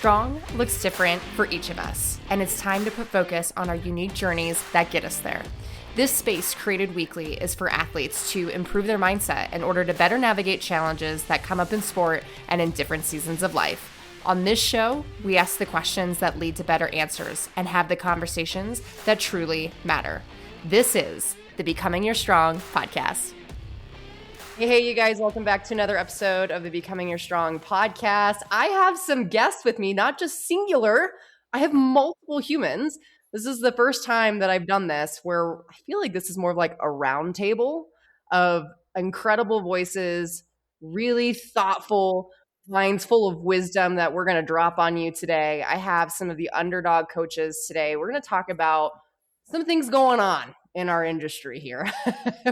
Strong looks different for each of us, and it's time to put focus on our unique journeys that get us there. This space created weekly is for athletes to improve their mindset in order to better navigate challenges that come up in sport and in different seasons of life. On this show, we ask the questions that lead to better answers and have the conversations that truly matter. This is the Becoming Your Strong podcast. Hey, you guys, welcome back to another episode of the Becoming Your Strong podcast. I have some guests with me, not just singular. I have multiple humans. This is the first time that I've done this where I feel like this is more of like a round table of incredible voices, really thoughtful minds full of wisdom that we're going to drop on you today. I have some of the Underdog coaches today. We're going to talk about some things going on in our industry here.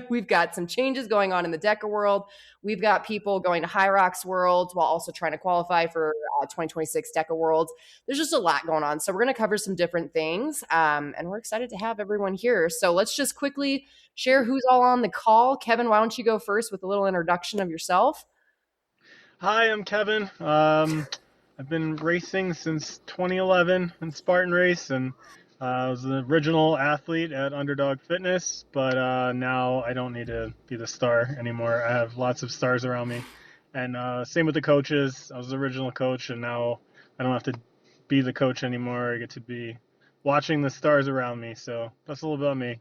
We've got some changes going on in the DEKA world. We've got people going to HYROX worlds while also trying to qualify for 2026 DEKA worlds. There's just a lot going on. So we're going to cover some different things. And we're excited to have everyone here. So let's just quickly share who's all on the call. Kevin, why don't you go first with a little introduction of yourself? Hi, I'm Kevin. I've been racing since 2011 in Spartan Race, and I was the original athlete at Underdog Fitness, but now I don't need to be the star anymore. I have lots of stars around me. And same with the coaches. I was the original coach, and now I don't have to be the coach anymore. I get to be watching the stars around me. So that's a little bit about me.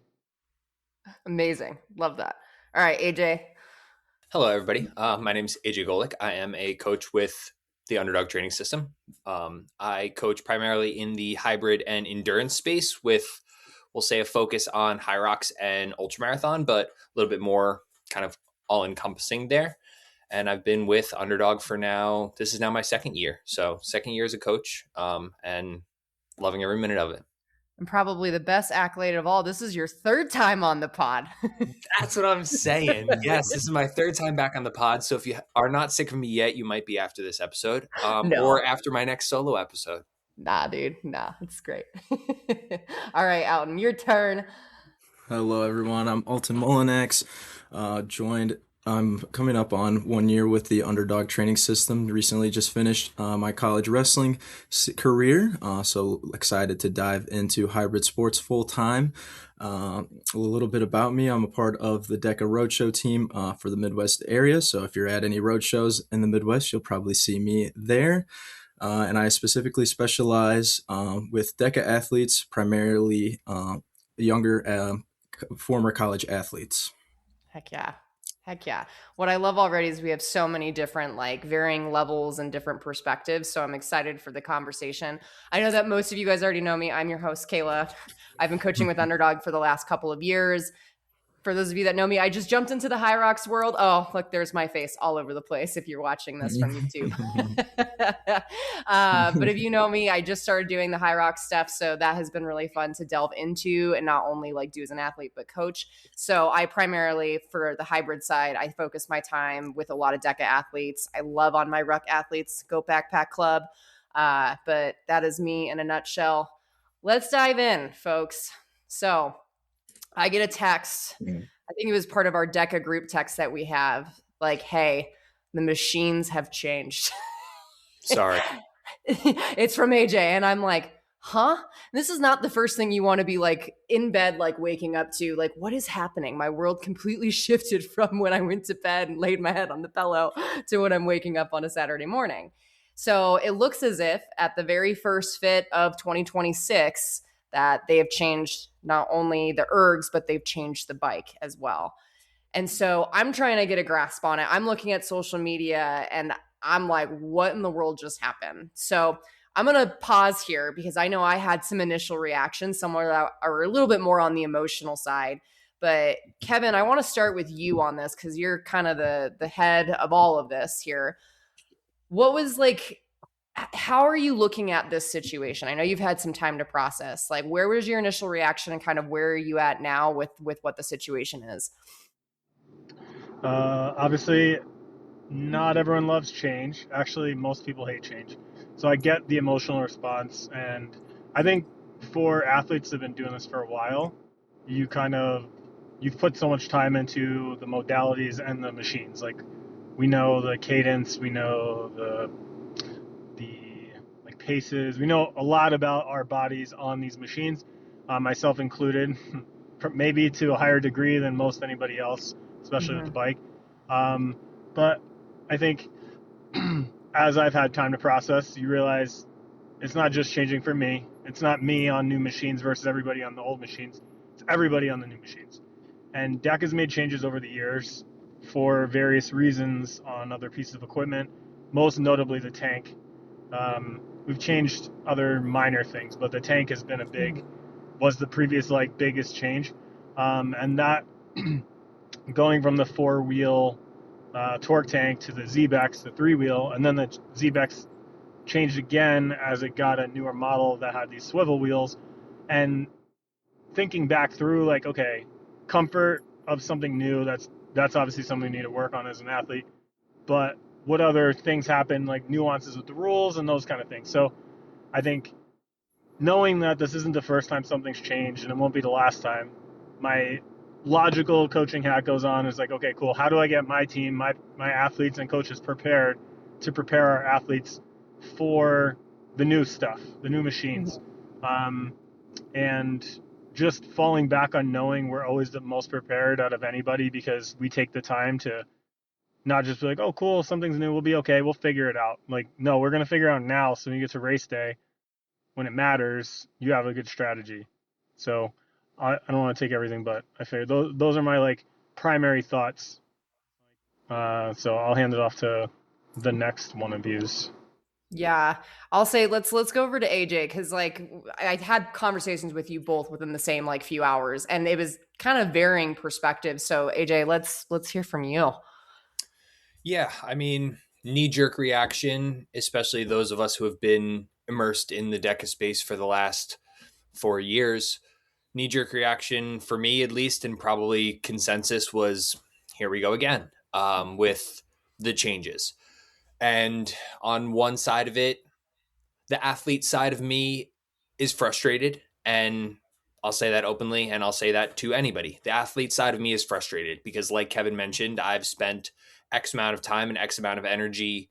Amazing. Love that. All right, AJ. Hello, everybody. My name is AJ Golick. I am a coach with the Underdog training system. I coach primarily in the hybrid and endurance space with, we'll say, a focus on HYROX and ultramarathon, but a little bit more kind of all-encompassing there. And I've been with Underdog for now, this is now my second year. So second year as a coach, and loving every minute of it. And probably the best accolade of all, this is your third time on the pod. That's what I'm saying. Yes, this is my third time back on the pod. So if you are not sick of me yet, you might be after this episode or after my next solo episode. Nah, dude. Nah, it's great. All right, Alton, your turn. Hello, everyone. I'm Alton Molinex. I'm coming up on 1 year with the Underdog training system. Recently just finished my college wrestling career, so excited to dive into hybrid sports full time. A little bit about me. I'm a part of the DEKA Roadshow team for the Midwest area, so if you're at any roadshows in the Midwest, you'll probably see me there. And I specifically specialize with DEKA athletes, primarily younger former college athletes. Heck yeah. Heck yeah. What I love already is we have so many different, like, varying levels and different perspectives. So I'm excited for the conversation. I know that most of you guys already know me. I'm your host, Kayla. I've been coaching with Underdog for the last couple of years. For those of you that know me, I just jumped into the HYROX world. Oh, look, there's my face all over the place if you're watching this from YouTube. But if you know me, I just started doing the HYROX stuff. So that has been really fun to delve into and not only like do as an athlete, but coach. So I primarily, for the hybrid side, I focus my time with a lot of DEKA athletes. I love on my ruck athletes, Go Backpack Club. But that is me in a nutshell. Let's dive in, folks. So I get a text. I think it was part of our DEKA group text that we have. Like, hey, the machines have changed. Sorry. It's from AJ. And I'm like, huh? This is not the first thing you want to be like in bed, like waking up to. Like, what is happening? My world completely shifted from when I went to bed and laid my head on the pillow to when I'm waking up on a Saturday morning. So it looks as if at the very first fit of 2026 that they have changed not only the ergs, but they've changed the bike as well. And so I'm trying to get a grasp on it. I'm looking at social media and I'm like, what in the world just happened? So I'm going to pause here because I know I had some initial reactions, some that are a little bit more on the emotional side. But Kevin, I want to start with you on this because you're kind of the head of all of this here. What was like, how are you looking at this situation? I know you've had some time to process. Like, where was your initial reaction and kind of where are you at now with what the situation is? Obviously, not everyone loves change. Actually, most people hate change. So I get the emotional response. And I think for athletes that have been doing this for a while, you've put so much time into the modalities and the machines. Like, we know the cadence, we know the paces. We know a lot about our bodies on these machines, myself included, maybe to a higher degree than most anybody else, especially with the bike. But I think as I've had time to process, you realize it's not just changing for me. It's not me on new machines versus everybody on the old machines. It's everybody on the new machines. And DEKA has made changes over the years for various reasons on other pieces of equipment, most notably the tank. We've changed other minor things, but the tank has been was the previous biggest change. And that going from the 4-wheel torque tank to the Z-Bex, the 3-wheel, and then the Z-Bex changed again as it got a newer model that had these swivel wheels. And thinking back through, okay, comfort of something new, that's obviously something we need to work on as an athlete. But what other things happen, nuances with the rules and those kind of things. So I think knowing that this isn't the first time something's changed and it won't be the last time, my logical coaching hat goes on is okay, cool. How do I get my team, my athletes and coaches prepared to prepare our athletes for the new stuff, the new machines? And just falling back on knowing we're always the most prepared out of anybody because we take the time to not just be oh, cool, something's new, we'll be okay, we'll figure it out. No, we're going to figure it out now so when you get to race day, when it matters, you have a good strategy. So I don't want to take everything, but I figured those are my primary thoughts. So I'll hand it off to the next one of yous. Yeah, I'll say let's go over to AJ because I had conversations with you both within the same few hours, and it was kind of varying perspectives. So AJ, let's hear from you. Yeah, I mean, knee-jerk reaction, especially those of us who have been immersed in the DEKA space for the last 4 years. Knee-jerk reaction for me, at least, and probably consensus was, here we go again with the changes. And on one side of it, the athlete side of me is frustrated, and I'll say that openly, and I'll say that to anybody. The athlete side of me is frustrated because, like Kevin mentioned, I've spent X amount of time and X amount of energy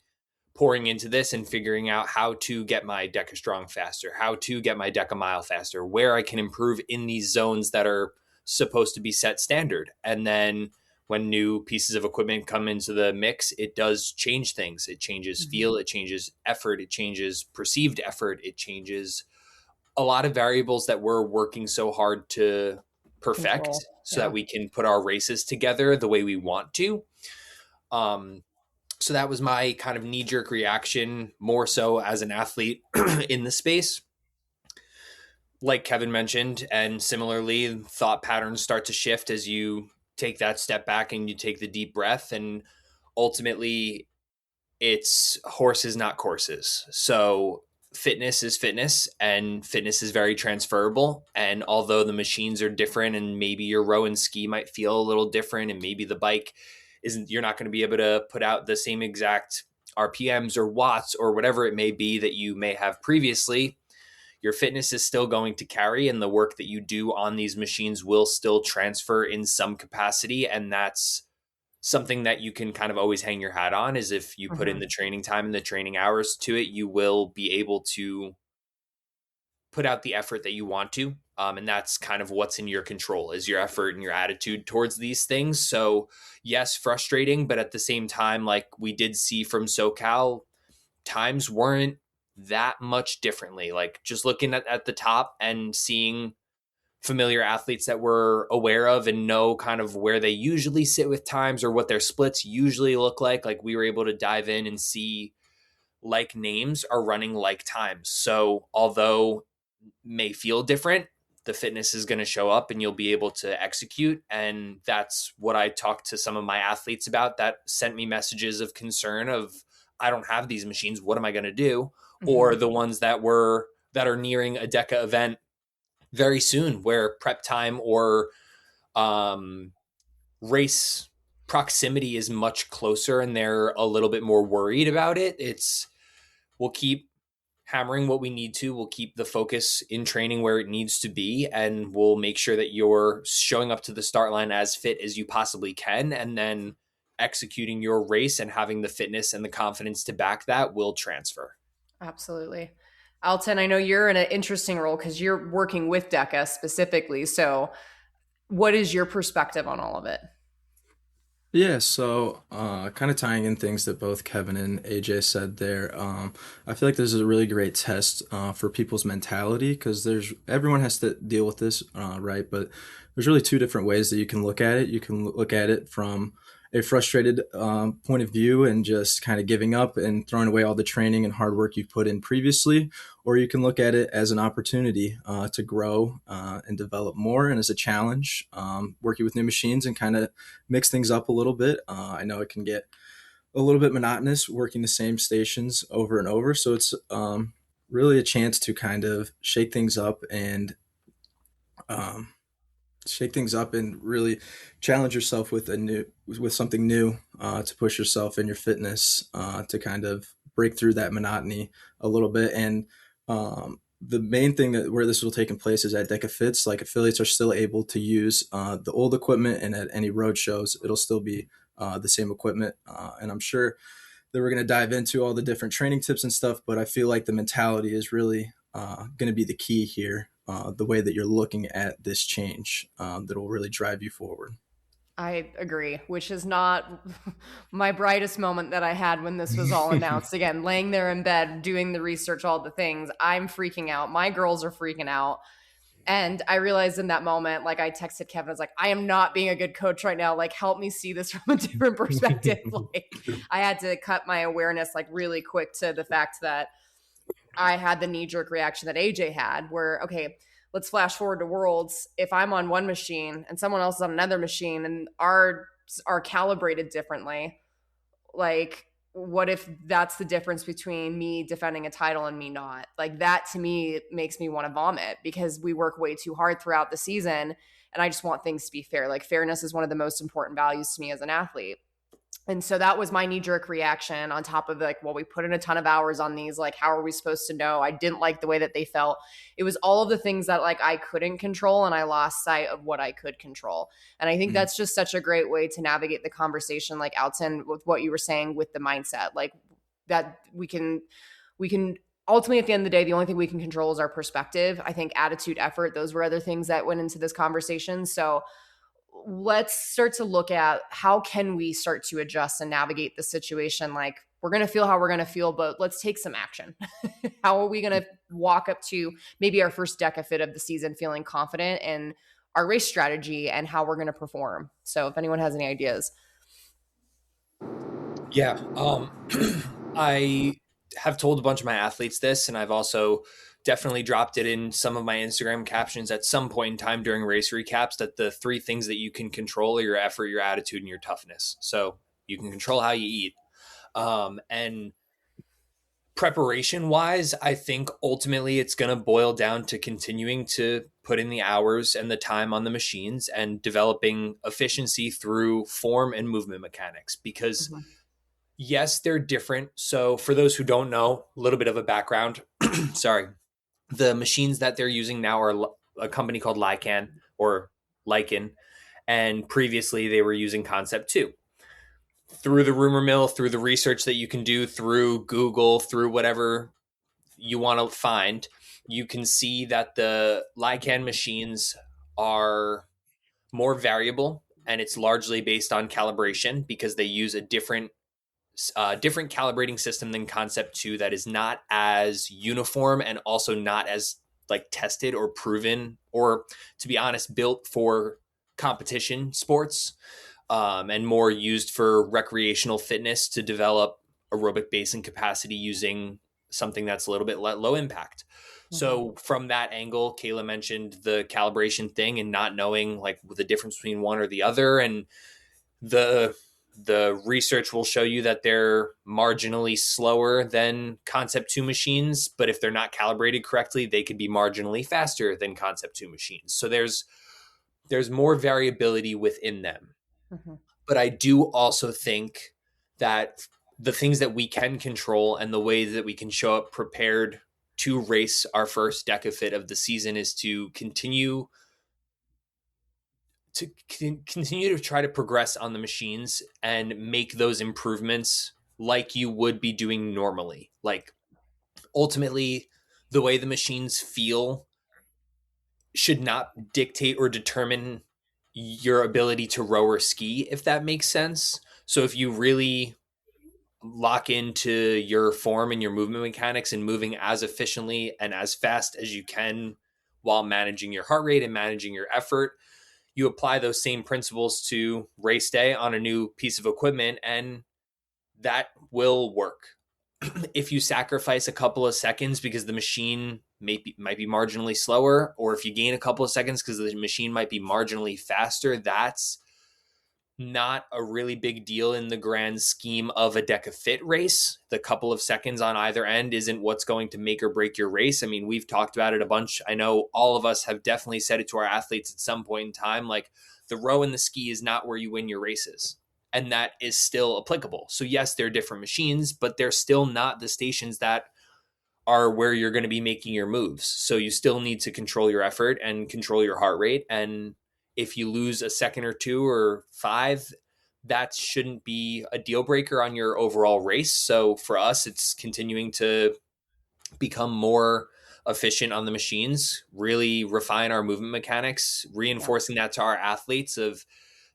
pouring into this and figuring out how to get my DEKA strong faster, how to get my DEKA mile faster, where I can improve in these zones that are supposed to be set standard. And then when new pieces of equipment come into the mix, it does change things. It changes feel, it changes effort, it changes perceived effort, it changes a lot of variables that we're working so hard to perfect so that we can put our races together the way we want to. So that was my kind of knee-jerk reaction, more so as an athlete in the space. Like Kevin mentioned, and similarly, thought patterns start to shift as you take that step back and you take the deep breath, and ultimately it's horses, not courses. So fitness is fitness, and fitness is very transferable. And although the machines are different and maybe your row and ski might feel a little different, and maybe the bike isn't, you're not going to be able to put out the same exact RPMs or watts or whatever it may be that you may have previously, your fitness is still going to carry, and the work that you do on these machines will still transfer in some capacity. And that's something that you can kind of always hang your hat on, is if you put in the training time and the training hours to it, you will be able to put out the effort that you want to. And that's kind of what's in your control, is your effort and your attitude towards these things. So yes, frustrating, but at the same time, like we did see from SoCal, times weren't that much differently. Like just looking at the top and seeing familiar athletes that we're aware of and know kind of where they usually sit with times or what their splits usually look like we were able to dive in and see like names are running like times. So although may feel different, the fitness is going to show up and you'll be able to execute. And that's what I talked to some of my athletes about that sent me messages of concern of, I don't have these machines, what am I going to do? Or the ones that are nearing a DEKA event very soon, where prep time or race proximity is much closer and they're a little bit more worried about it. We'll keep hammering what we need to. We'll keep the focus in training where it needs to be, and we'll make sure that you're showing up to the start line as fit as you possibly can, and then executing your race and having the fitness and the confidence to back that will transfer. Absolutely. Alton, I know you're in an interesting role because you're working with DEKA specifically. So, what is your perspective on all of it? Yeah, so kind of tying in things that both Kevin and AJ said there, I feel like this is a really great test for people's mentality because everyone has to deal with this, right? But there's really two different ways that you can look at it. You can look at it from a frustrated point of view and just kind of giving up and throwing away all the training and hard work you've put in previously, or you can look at it as an opportunity to grow and develop more, and as a challenge, working with new machines and kind of mix things up a little bit. I know it can get a little bit monotonous working the same stations over and over. So it's really a chance to kind of um, shake things up and really challenge yourself with something new to push yourself in your fitness to kind of break through that monotony a little bit. And the main thing that where this will take in place is at DEKA Fits. Like, affiliates are still able to use the old equipment, and at any road shows, it'll still be the same equipment. And I'm sure that we're going to dive into all the different training tips and stuff, but I feel like the mentality is really going to be the key here. The way that you're looking at this change that will really drive you forward. I agree, which is not my brightest moment that I had when this was all announced. Again, laying there in bed, doing the research, all the things, I'm freaking out. My girls are freaking out. And I realized in that moment, like, I texted Kevin, I was like, I am not being a good coach right now. Like, help me see this from a different perspective. Like, I had to cut my awareness like really quick to the fact that I had the knee-jerk reaction that AJ had, where, okay, let's flash forward to Worlds. If I'm on one machine and someone else is on another machine and are calibrated differently, like, what if that's the difference between me defending a title and me not? Like, that to me makes me want to vomit, because we work way too hard throughout the season and I just want things to be fair. Like, fairness is one of the most important values to me as an athlete. And so that was my knee-jerk reaction, on top of, like, well, we put in a ton of hours on these. Like, how are we supposed to know? I didn't like the way that they felt. It was all of the things that, like, I couldn't control, and I lost sight of what I could control. And I think that's just such a great way to navigate the conversation, like, Alton, with what you were saying with the mindset. Like, that we can ultimately, at the end of the day, the only thing we can control is our perspective. I think attitude, effort, those were other things that went into this conversation. So let's start to look at how can we start to adjust and navigate the situation. Like, we're going to feel how we're going to feel, but let's take some action. How are we going to walk up to maybe our first DEKA Fit of the season feeling confident in our race strategy and how we're going to perform? So if anyone has any ideas. Yeah. I have told a bunch of my athletes this, and I've also definitely dropped it in some of my Instagram captions at some point in time during race recaps, that the three things that you can control are your effort, your attitude, and your toughness. So you can control how you eat. And preparation wise, I think ultimately it's going to boil down to continuing to put in the hours and the time on the machines and developing efficiency through form and movement mechanics, because yes, they're different. So for those who don't know, a little bit of a background, sorry. The machines that they're using now are a company called Lycan, and previously they were using Concept 2. Through the rumor mill, through the research that you can do through Google, through whatever you want to find, you can see that the Lycan machines are more variable, and it's largely based on calibration because they use a different calibrating system than Concept 2 that is not as uniform and also not as like tested or proven, or, to be honest, built for competition sports, and more used for recreational fitness to develop aerobic base and capacity using something that's a little bit low impact. So from that angle, Kayla mentioned the calibration thing and not knowing like the difference between one or the other, and the research will show you that they're marginally slower than Concept 2 machines, but if they're not calibrated correctly, they could be marginally faster than Concept 2 machines. So there's more variability within them. But I do also think that the things that we can control and the way that we can show up prepared to race our first DEKA Fit of the season is to continue to try to progress on the machines and make those improvements like you would be doing normally. Like, ultimately, the way the machines feel should not dictate or determine your ability to row or ski, if that makes sense. So if you really lock into your form and your movement mechanics and moving as efficiently and as fast as you can while managing your heart rate and managing your effort, you apply those same principles to race day on a new piece of equipment, and that will work. If you sacrifice a couple of seconds because the machine might be marginally slower, or if you gain a couple of seconds because the machine might be marginally faster, that's not a really big deal in the grand scheme of a DEKA Fit race. The couple of seconds on either end isn't what's going to make or break your race. I mean, we've talked about it a bunch. I know all of us have definitely said it to our athletes at some point in time, like the row and the ski is not where you win your races. And that is still applicable. So yes, they're different machines, but they're still not the stations that are where you're going to be making your moves. So you still need to control your effort and control your heart rate. And if you lose a second or two or five, that shouldn't be a deal breaker on your overall race. So for us, it's continuing to become more efficient on the machines, really refine our movement mechanics, reinforcing that to our athletes of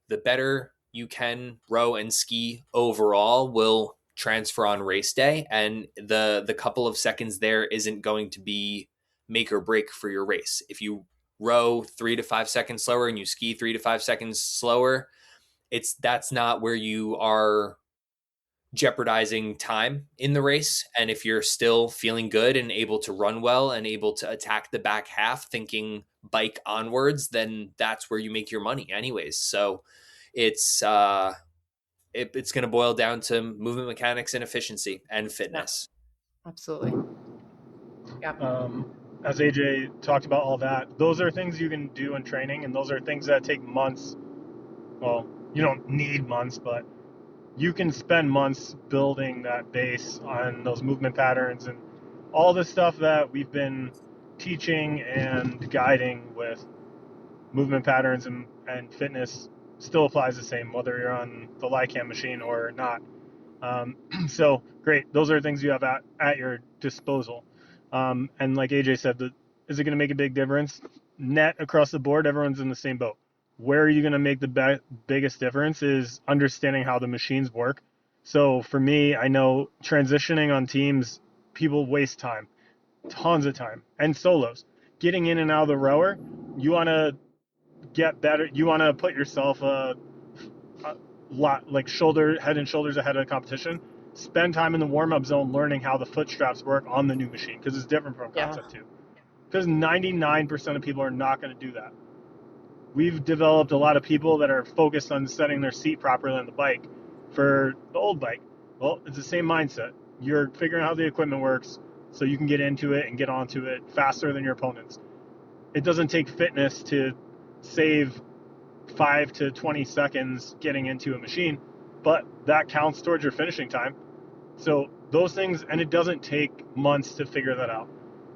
the better you can row and ski overall will transfer on race day, and the couple of seconds there isn't going to be make or break for your race. If you row 3 to 5 seconds slower and you ski 3 to 5 seconds slower, that's not where you are jeopardizing time in the race. And if you're still feeling good and able to run well and able to attack the back half thinking bike onwards, then that's where you make your money anyways. So it's it's going to boil down to movement mechanics and efficiency and fitness. Yeah, absolutely. Yeah. As AJ talked about all that, those are things you can do in training, and those are things that take months. Well, you don't need months, but you can spend months building that base on those movement patterns, and all the stuff that we've been teaching and guiding with movement patterns and fitness still applies the same, whether you're on the Lycam machine or not. So great. Those are things you have at your disposal. And like AJ said, is it going to make a big difference? Net across the board, everyone's in the same boat. Where are you going to make the biggest difference is understanding how the machines work. So for me, I know transitioning on teams, people waste time, tons of time, and solos. Getting in and out of the rower, you want to get better. You want to put yourself a lot like head and shoulders ahead of the competition. Spend time in the warm-up zone learning how the foot straps work on the new machine, because it's different from concept 2. Because 99% of people are not going to do that. We've developed a lot of people that are focused on setting their seat properly on the bike for the old bike. Well, it's the same mindset. You're figuring out how the equipment works so you can get into it and get onto it faster than your opponents. It doesn't take fitness to save 5 to 20 seconds getting into a machine, but that counts towards your finishing time. So those things, and it doesn't take months to figure that out.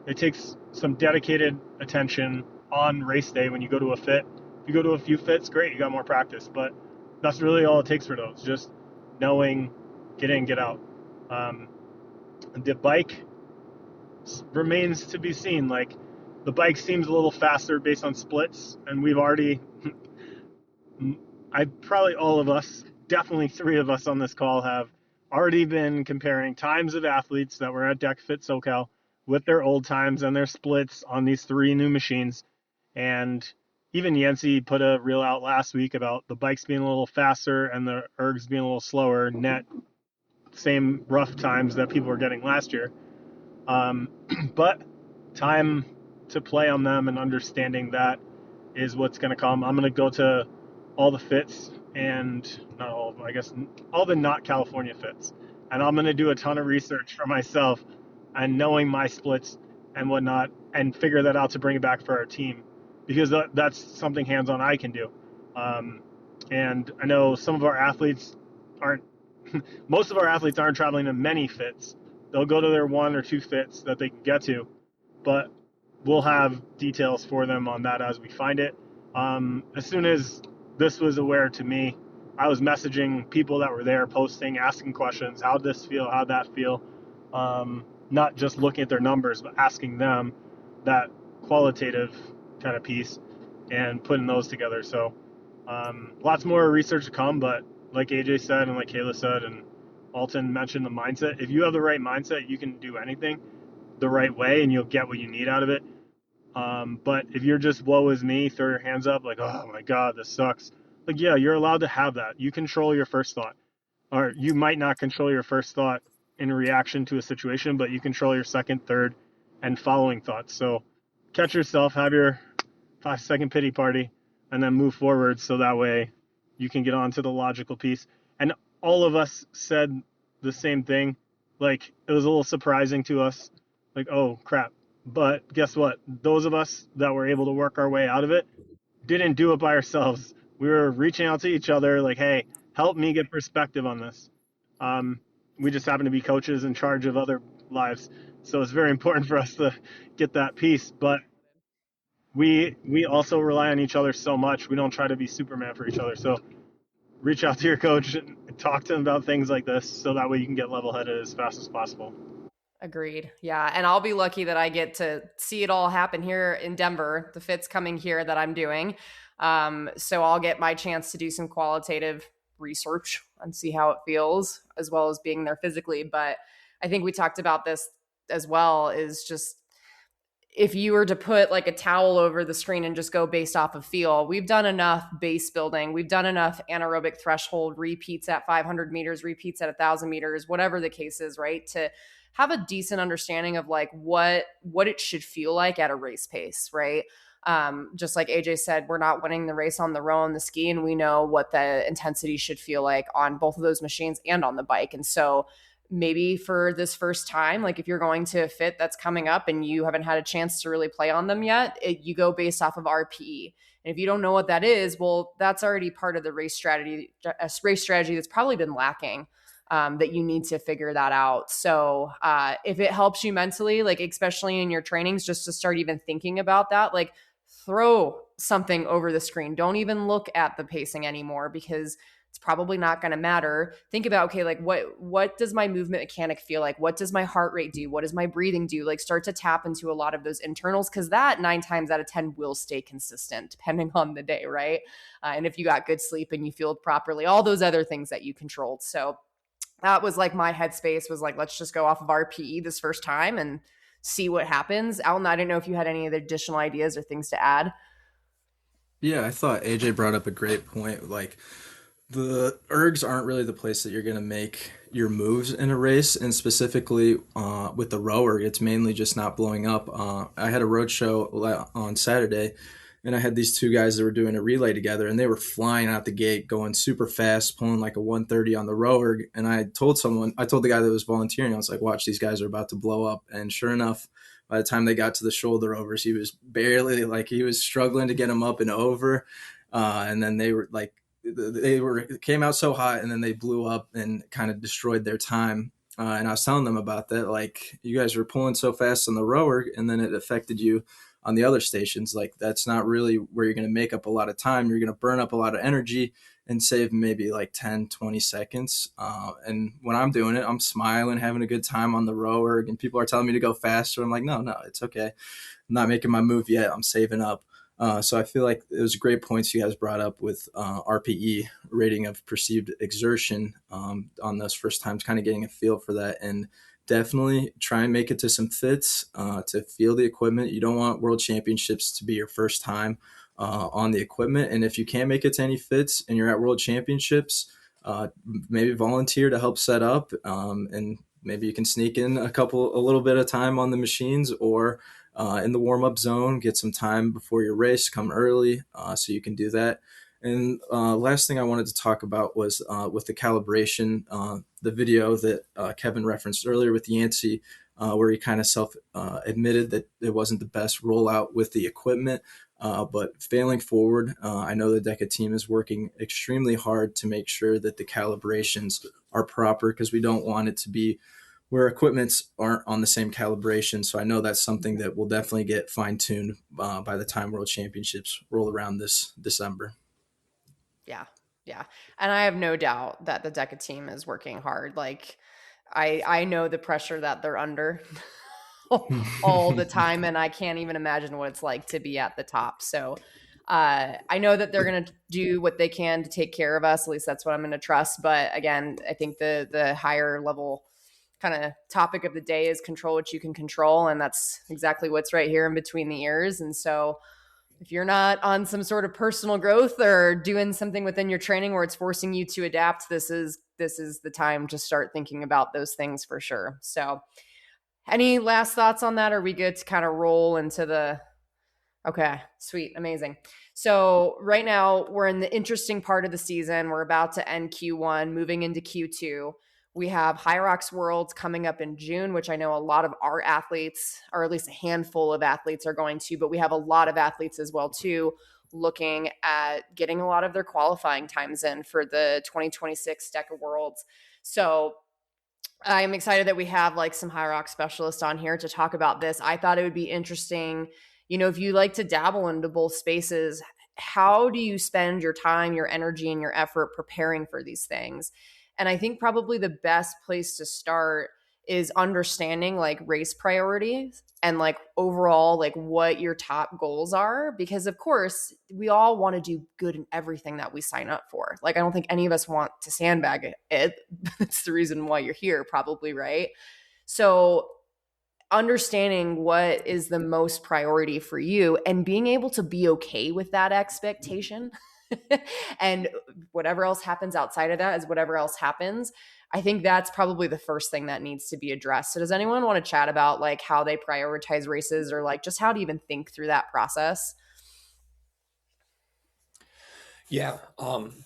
It takes some dedicated attention on race day when you go to a fit. If you go to a few fits, great, you got more practice, but that's really all it takes for those, just knowing, get in, get out. The bike remains to be seen. Like, the bike seems a little faster based on splits, and we've already probably all of us, definitely 3 of us on this call, have already been comparing times of athletes that were at DEKA Fit SoCal with their old times and their splits on these 3 new machines. And even Yancey put a reel out last week about the bikes being a little faster and the ergs being a little slower, net same rough times that people were getting last year. But time to play on them and understanding that is what's going to come. I'm going to go to all the fits, and not all of them, I guess all the not California fits, and I'm going to do a ton of research for myself and knowing my splits and whatnot, and figure that out to bring it back for our team, because that's something hands-on I can do. And I know some of our athletes aren't most of our athletes aren't traveling to many fits. They'll go to their 1 or 2 fits that they can get to, but we'll have details for them on that as we find it. As soon as this was aware to me, I was messaging people that were there, posting, asking questions. How'd this feel? How'd that feel? not just looking at their numbers, but asking them that qualitative kind of piece and putting those together. So lots more research to come, but like AJ said and like Kayla said and Alton mentioned, the mindset. If you have the right mindset, you can do anything the right way and you'll get what you need out of it. But if you're just woe is me, throw your hands up like, oh my God, this sucks. Like, yeah, you're allowed to have that. You control your first thought, or you might not control your first thought in reaction to a situation, but you control your second, third, and following thoughts. So catch yourself, have your 5 second pity party, and then move forward so that way you can get on to the logical piece. And all of us said the same thing. Like, it was a little surprising to us. Like, oh crap. But guess what? Those of us that were able to work our way out of it didn't do it by ourselves. We were reaching out to each other like, hey, help me get perspective on this. We just happen to be coaches in charge of other lives. So it's very important for us to get that piece. But we also rely on each other so much. We don't try to be Superman for each other. So reach out to your coach and talk to them about things like this so that way you can get level headed as fast as possible. Agreed. Yeah. And I'll be lucky that I get to see it all happen here in Denver. The fit's coming here that I'm doing. So I'll get my chance to do some qualitative research and see how it feels, as well as being there physically. But I think we talked about this as well, is just if you were to put like a towel over the screen and just go based off of feel, we've done enough base building. We've done enough anaerobic threshold repeats at 500 meters, repeats at 1,000 meters, whatever the case is, right? To have a decent understanding of like what it should feel like at a race pace, right? Just like AJ said, we're not winning the race on the row and the ski, and we know what the intensity should feel like on both of those machines and on the bike. And so maybe for this first time, like if you're going to a fit that's coming up and you haven't had a chance to really play on them yet, you go based off of RPE. And if you don't know what that is, well, that's already part of the race strategy that's probably been lacking. That you need to figure that out. So if it helps you mentally, like especially in your trainings, just to start even thinking about that, like throw something over the screen. Don't even look at the pacing anymore because it's probably not going to matter. Think about, okay, like what does my movement mechanic feel like? What does my heart rate do? What does my breathing do? Like start to tap into a lot of those internals, because that 9 times out of 10 will stay consistent depending on the day, right? And if you got good sleep and you fueled properly, all those other things that you controlled. So that was like my headspace was like, let's just go off of RPE this first time and see what happens. Alton, I didn't know if you had any other additional ideas or things to add. Yeah, I thought AJ brought up a great point. Like, the ergs aren't really the place that you're going to make your moves in a race, and specifically with the row erg, it's mainly just not blowing up. I had a road show on Saturday, and I had these two guys that were doing a relay together, and they were flying out the gate, going super fast, pulling like a 130 on the row erg. And I told the guy that was volunteering, I was like, watch, these guys are about to blow up. And sure enough, by the time they got to the shoulder overs, he was struggling to get him up and over. And then they came out so hot, and then they blew up and kind of destroyed their time. And I was telling them about that. Like, you guys were pulling so fast on the rower, and then it affected you on the other stations. Like, that's not really where you're going to make up a lot of time. You're going to burn up a lot of energy and save maybe like 10, 20 seconds. And when I'm doing it, I'm smiling, having a good time on the rower, and people are telling me to go faster. I'm like, no, it's okay. I'm not making my move yet. I'm saving up. So I feel like it was great points you guys brought up with RPE, rating of perceived exertion, on those first times, kind of getting a feel for that. And definitely try and make it to some fits to feel the equipment. You don't want world championships to be your first time on the equipment. And if you can't make it to any fits and you're at world championships, maybe volunteer to help set up, and maybe you can sneak in a little bit of time on the machines, or in the warm-up zone, get some time before your race, come early, so you can do that. And last thing I wanted to talk about was with the calibration, the video that Kevin referenced earlier with Yancey, where he kind of admitted that it wasn't the best rollout with the equipment. But failing forward, I know the DEKA team is working extremely hard to make sure that the calibrations are proper, because we don't want it to be where equipments aren't on the same calibration. So I know that's something that will definitely get fine-tuned by the time World Championships roll around this December. Yeah. And I have no doubt that the DEKA team is working hard. Like, I know the pressure that they're under all the time, and I can't even imagine what it's like to be at the top. So I know that they're going to do what they can to take care of us. At least that's what I'm going to trust. But again, I think the higher level kind of topic of the day is control what you can control, and that's exactly what's right here in between the ears. And so if you're not on some sort of personal growth or doing something within your training where it's forcing you to adapt, this is the time to start thinking about those things for sure. So any last thoughts on that? Are we good to kind of roll into the Okay, sweet, amazing. So right now we're in the interesting part of the season. We're about to end Q1, moving into Q2. We have HYROX Worlds coming up in June, which I know a lot of our athletes, or at least a handful of athletes, are going to, but we have a lot of athletes as well too, looking at getting a lot of their qualifying times in for the 2026 DEKA Worlds. So I'm excited that we have like some HYROX specialists on here to talk about this. I thought it would be interesting, if you like to dabble into both spaces, how do you spend your time, your energy, and your effort preparing for these things? And I think probably the best place to start is understanding like race priorities and like overall like what your top goals are, because of course we all want to do good in everything that we sign up for. Like I don't think any of us want to sandbag it. That's the reason why you're here probably, right? So understanding what is the most priority for you and being able to be okay with that expectation and whatever else happens outside of that is whatever else happens. I think that's probably the first thing that needs to be addressed. So does anyone want to chat about like how they prioritize races or like just how to even think through that process? Yeah,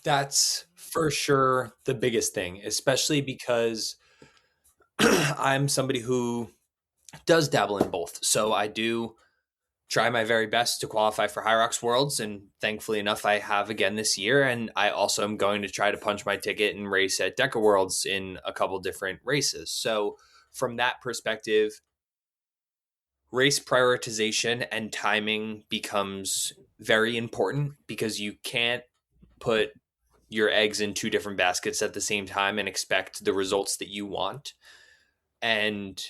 that's for sure the biggest thing, especially because I'm somebody who does dabble in both. So I do try my very best to qualify for HYROX Worlds, and thankfully enough, I have again this year. And I also am going to try to punch my ticket and race at DEKA Worlds in a couple different races. So from that perspective, race prioritization and timing becomes very important because you can't put your eggs in two different baskets at the same time and expect the results that you want. And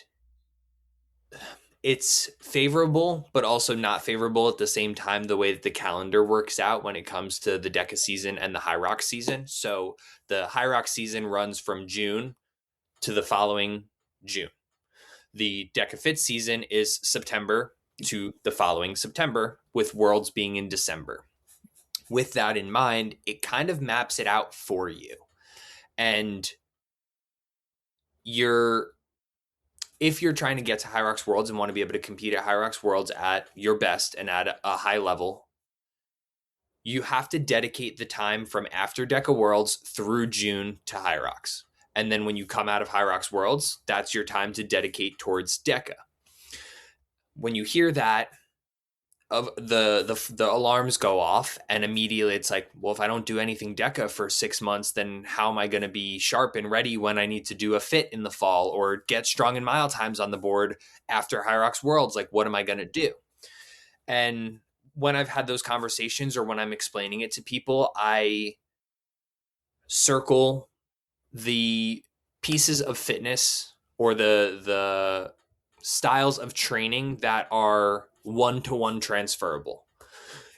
it's favorable, but also not favorable at the same time, the way that the calendar works out when it comes to the DEKA season and the HYROX season. So the HYROX season runs from June to the following June. The DEKA Fit season is September to the following September, with Worlds being in December. With that in mind, it kind of maps it out for you. And if you're trying to get to HYROX Worlds and want to be able to compete at HYROX Worlds at your best and at a high level, you have to dedicate the time from after DEKA Worlds through June to HYROX. And then when you come out of HYROX Worlds, that's your time to dedicate towards DEKA. When you hear that, of the alarms go off, and immediately it's like, well, if I don't do anything DEKA for 6 months, then how am I going to be sharp and ready when I need to do a fit in the fall or get strong and mile times on the board after HYROX Worlds? Like, what am I going to do? And when I've had those conversations or when I'm explaining it to people, I circle the pieces of fitness or the styles of training that are one-to-one transferable.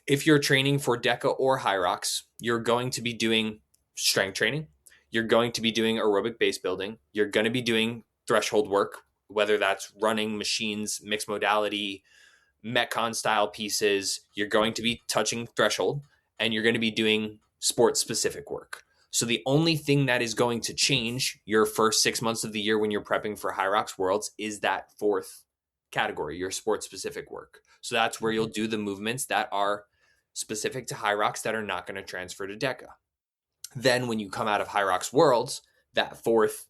If you're training for DEKA or HYROX, you're going to be doing strength training. You're going to be doing aerobic base building. You're going to be doing threshold work, whether that's running, machines, mixed modality, Metcon style pieces. You're going to be touching threshold, and you're going to be doing sport specific work. So the only thing that is going to change your first 6 months of the year when you're prepping for HYROX Worlds is that fourth category, your sport specific work. So that's where you'll do the movements that are specific to HYROX that are not going to transfer to DEKA. Then when you come out of HYROX Worlds, that fourth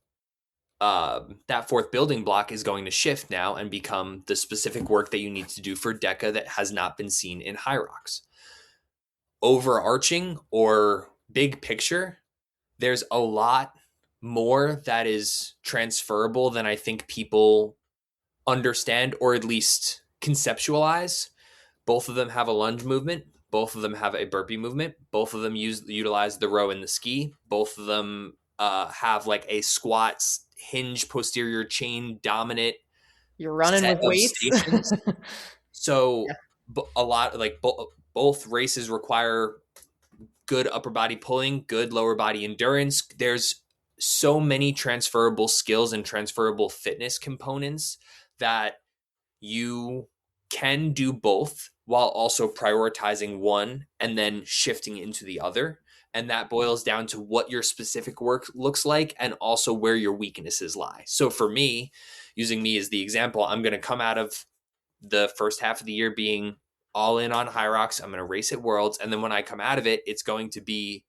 building block is going to shift now and become the specific work that you need to do for DEKA that has not been seen in HYROX. Overarching or big picture, there's a lot more that is transferable than I think people understand or at least conceptualize. Both of them have a lunge movement. Both of them have a burpee movement. Both of them utilize the row and the ski. Both of them have like a squat hinge posterior chain dominant You're running set with of weights. stations. So Yeah. a lot like both races require good upper body pulling, good lower body endurance. There's so many transferable skills and transferable fitness components that you can do both while also prioritizing one and then shifting into the other. And that boils down to what your specific work looks like and also where your weaknesses lie. So for me, using me as the example, I'm going to come out of the first half of the year being all in on HYROX. I'm going to race at Worlds. And then when I come out of it, it's going to be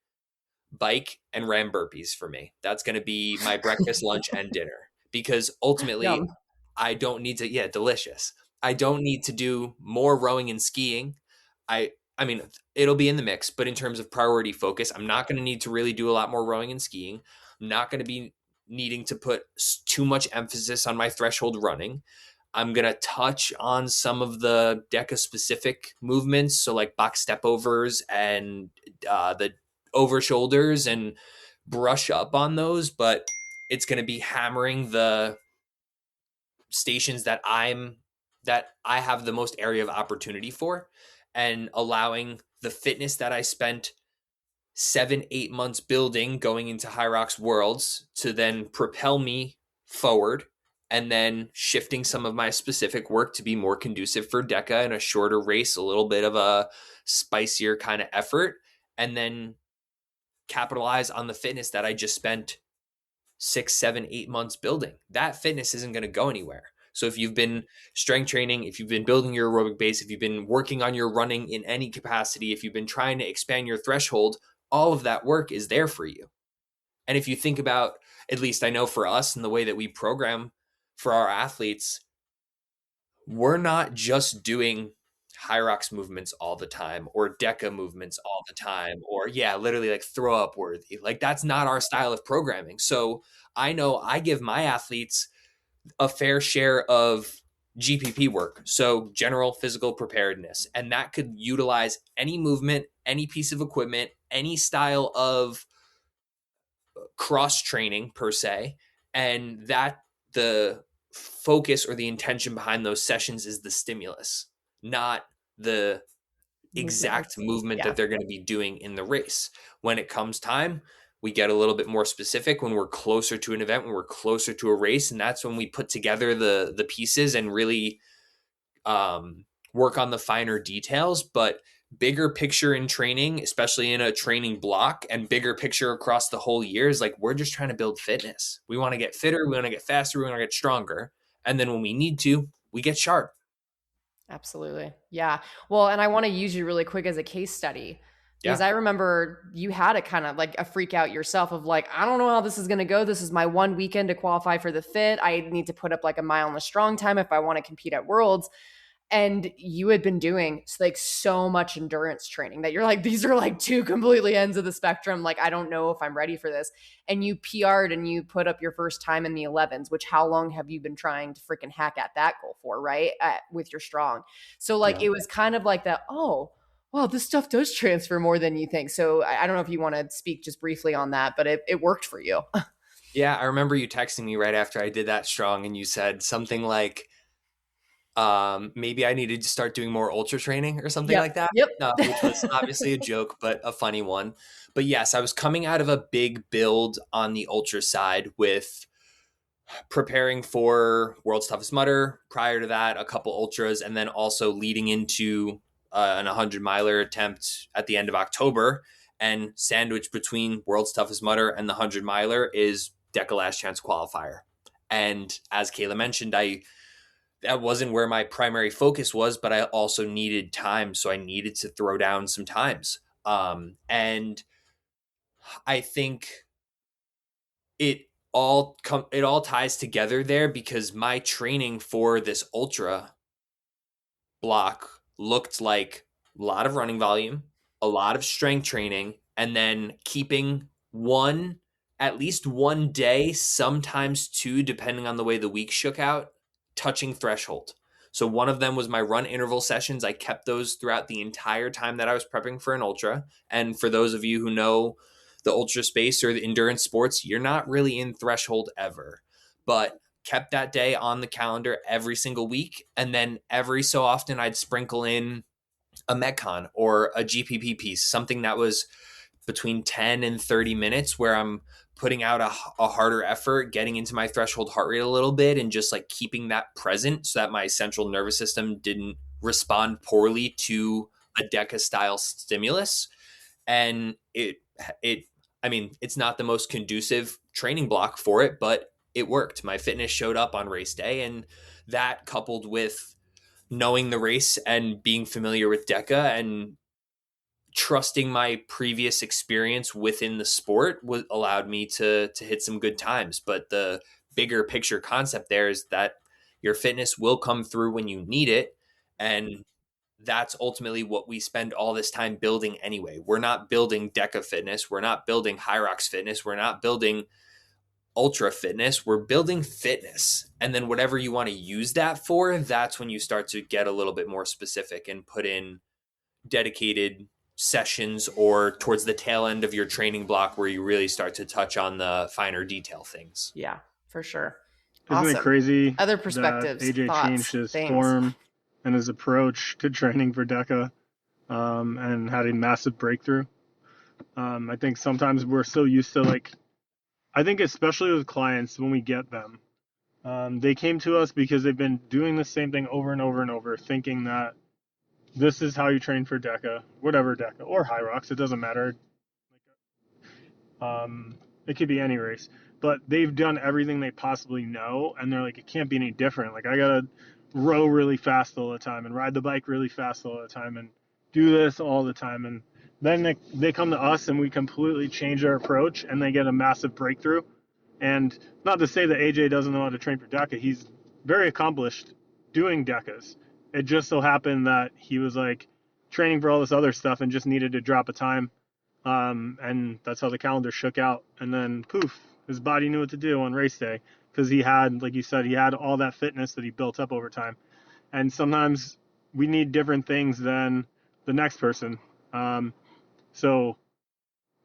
bike and ram burpees for me. That's going to be my breakfast, lunch, and dinner. Because ultimately, Yum. I don't need to, yeah, delicious. I don't need to do more rowing and skiing. I mean, it'll be in the mix, but in terms of priority focus, I'm not going to need to really do a lot more rowing and skiing. I'm not going to be needing to put too much emphasis on my threshold running. I'm going to touch on some of the DEKA specific movements. So like box step overs and the over shoulders and brush up on those, but it's going to be hammering the stations that I have the most area of opportunity for, and allowing the fitness that I spent 7-8 months building going into HYROX Worlds to then propel me forward, and then shifting some of my specific work to be more conducive for DEKA in a shorter race, a little bit of a spicier kind of effort, and then capitalize on the fitness that I just spent 6, 7, 8 months building. That fitness isn't going to go anywhere. So if you've been strength training, if you've been building your aerobic base, if you've been working on your running in any capacity, if you've been trying to expand your threshold, all of that work is there for you. And if you think about, at least I know for us and the way that we program for our athletes, we're not just doing HYROX movements all the time or DEKA movements all the time, or literally like throw up worthy. Like that's not our style of programming. So I know I give my athletes a fair share of GPP work. So general physical preparedness. And that could utilize any movement, any piece of equipment, any style of cross training per se. And that the focus or the intention behind those sessions is the stimulus, not the exact movement that they're going to be doing in the race. When it comes time, we get a little bit more specific when we're closer to an event, when we're closer to a race. And that's when we put together the pieces and really work on the finer details. But bigger picture in training, especially in a training block, and bigger picture across the whole year is like, we're just trying to build fitness. We want to get fitter. We want to get faster. We want to get stronger. And then when we need to, we get sharp. Absolutely. Yeah. Well, and I want to use you really quick as a case study, because I remember you had a kind of like a freak out yourself of like, I don't know how this is going to go. This is my one weekend to qualify for the fit. I need to put up like a mile in the strong time if I want to compete at Worlds. And you had been doing like so much endurance training that you're like, these are like two completely ends of the spectrum. Like, I don't know if I'm ready for this. And you PR'd and you put up your first time in the 11s, which how long have you been trying to freaking hack at that goal for, right? With your strong. So like, it was kind of like that, oh, well, this stuff does transfer more than you think. So I don't know if you want to speak just briefly on that, but it worked for you. Yeah. I remember you texting me right after I did that strong, and you said something like, maybe I needed to start doing more ultra training or something like that. Yep. Which was obviously a joke, but a funny one. But yes, I was coming out of a big build on the ultra side with preparing for World's Toughest Mudder. Prior to that, a couple ultras, and then also leading into an 100-miler attempt at the end of October. And sandwiched between World's Toughest Mudder and the 100-miler is DEKA Last Chance qualifier. And as Kayla mentioned, that wasn't where my primary focus was, but I also needed time. So I needed to throw down some times. And I think it all ties together there, because my training for this ultra block looked like a lot of running volume, a lot of strength training, and then keeping at least one day, sometimes two, depending on the way the week shook out, touching threshold. So one of them was my run interval sessions. I kept those throughout the entire time that I was prepping for an ultra. And for those of you who know the ultra space or the endurance sports, you're not really in threshold ever. but kept that day on the calendar every single week. And then every so often I'd sprinkle in a Metcon or a GPP piece, something that was between 10 and 30 minutes where I'm putting out a harder effort, getting into my threshold heart rate a little bit, and just like keeping that present so that my central nervous system didn't respond poorly to a DEKA style stimulus. And I mean, it's not the most conducive training block for it, but it worked. My fitness showed up on race day, and that coupled with knowing the race and being familiar with DEKA and trusting my previous experience within the sport allowed me to hit some good times. But the bigger picture concept there is that your fitness will come through when you need it. And that's ultimately what we spend all this time building anyway. We're not building DEKA fitness. We're not building HYROX fitness. We're not building ultra fitness. We're building fitness. And then whatever you want to use that for, that's when you start to get a little bit more specific and put in dedicated sessions or towards the tail end of your training block where you really start to touch on the finer detail things. Yeah, for sure. Isn't Awesome. it crazy? Other perspectives, that AJ thoughts, changed his things. form and his approach to training for DEKA, and had a massive breakthrough. I think sometimes we're so used to, like, I think especially with clients when we get them, they came to us because they've been doing the same thing over and over and over, thinking that this is how you train for DEKA, whatever DEKA, or HYROX, it doesn't matter. It could be any race, but they've done everything they possibly know, and they're like, it can't be any different. Like, I gotta row really fast all the time and ride the bike really fast all the time and do this all the time. And then they come to us and we completely change our approach and they get a massive breakthrough. And not to say that AJ doesn't know how to train for DEKA. He's very accomplished doing DEKAs. It just so happened that he was like training for all this other stuff and just needed to drop a time. And that's how the calendar shook out. And then poof, his body knew what to do on race day because he had, like you said, he had all that fitness that he built up over time. And sometimes we need different things than the next person. So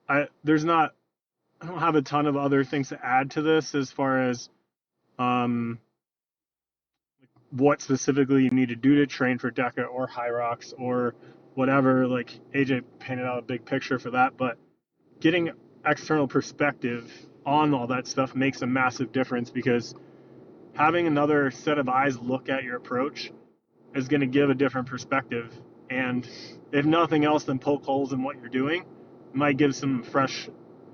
I don't have a ton of other things to add to this as far as what specifically you need to do to train for DEKA or HYROX or whatever. Like AJ painted out a big picture for that, but getting external perspective on all that stuff makes a massive difference because having another set of eyes look at your approach is going to give a different perspective. And if nothing else than poke holes in what you're doing, it might give some fresh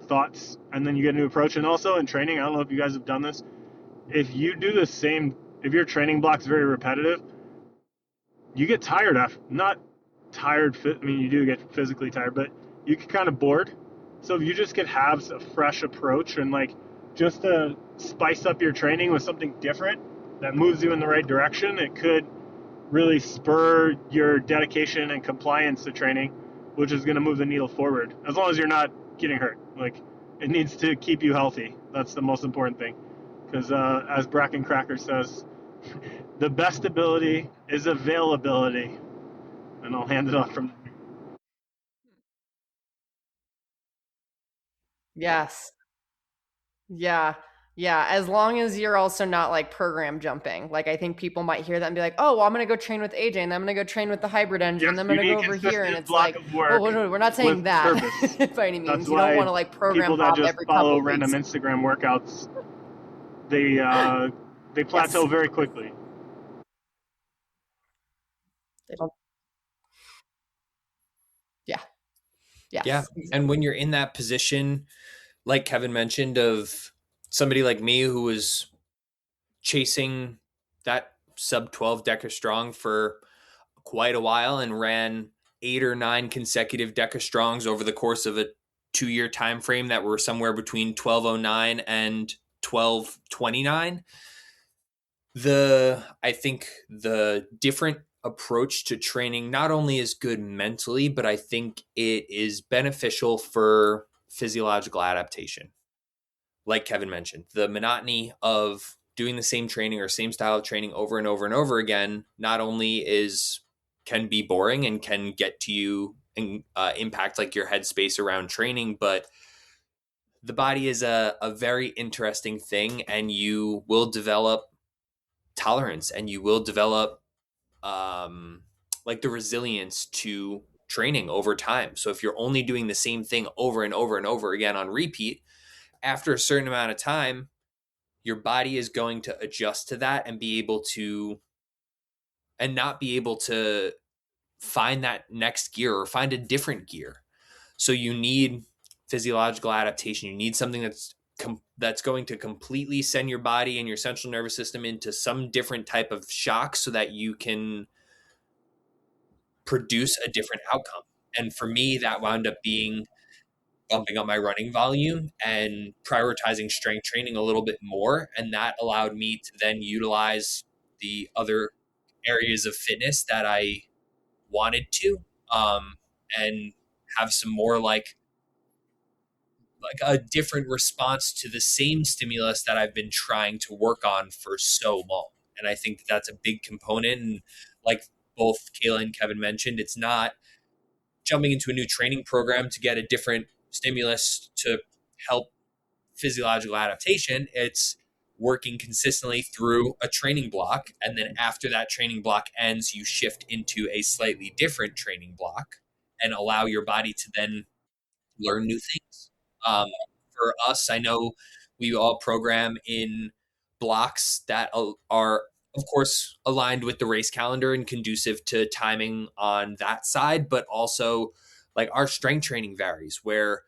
thoughts. And then you get a new approach. And also in training, I don't know if you guys have done this, if you do the same, if your training block's very repetitive, you get tired after, not tired, I mean, you do get physically tired, but you get kind of bored. So if you just could have a fresh approach and like just to spice up your training with something different that moves you in the right direction, it could really spur your dedication and compliance to training, which is going to move the needle forward. As long as you're not getting hurt, like it needs to keep you healthy. That's the most important thing. Because as Bracken Cracker says, the best ability is availability. And I'll hand it off from there. Yes. Yeah. Yeah. As long as you're also not like program jumping. Like I think people might hear that and be like, oh, well, I'm going to go train with AJ and then I'm going to go train with the hybrid engine. And then I'm going to go over here. And it's like, oh, no, we're not saying that by any means. That's you don't want to like program people that hop just every follow couple random weeks. Instagram workouts, they plateau Yes. very quickly. They don't. Yeah. Yes. Yeah. And when you're in that position, like Kevin mentioned, of somebody like me who was chasing that sub 12 DEKA strong for quite a while and ran 8 or 9 consecutive DEKA strongs over the course of a 2-year time frame that were somewhere between 1209 and 1229. I think the different approach to training not only is good mentally, but I think it is beneficial for physiological adaptation. Like Kevin mentioned, the monotony of doing the same training or same style of training over and over and over again not only can be boring and can get to you and impact like your headspace around training, but the body is a very interesting thing, and you will develop tolerance and you will develop like the resilience to training over time. So if you're only doing the same thing over and over and over again on repeat, after a certain amount of time, your body is going to adjust to that and be able to, and not be able to find that next gear or find a different gear. So you need physiological adaptation. You need something that's going to completely send your body and your central nervous system into some different type of shock so that you can produce a different outcome. And for me, that wound up being bumping up my running volume and prioritizing strength training a little bit more. And that allowed me to then utilize the other areas of fitness that I wanted to, and have some more like a different response to the same stimulus that I've been trying to work on for so long. And I think that's a big component. And like both Kayla and Kevin mentioned, it's not jumping into a new training program to get a different stimulus to help physiological adaptation. It's working consistently through a training block. And then after that training block ends, you shift into a slightly different training block and allow your body to then learn new things. For us, I know we all program in blocks that are, of course, aligned with the race calendar and conducive to timing on that side, but also like our strength training varies, where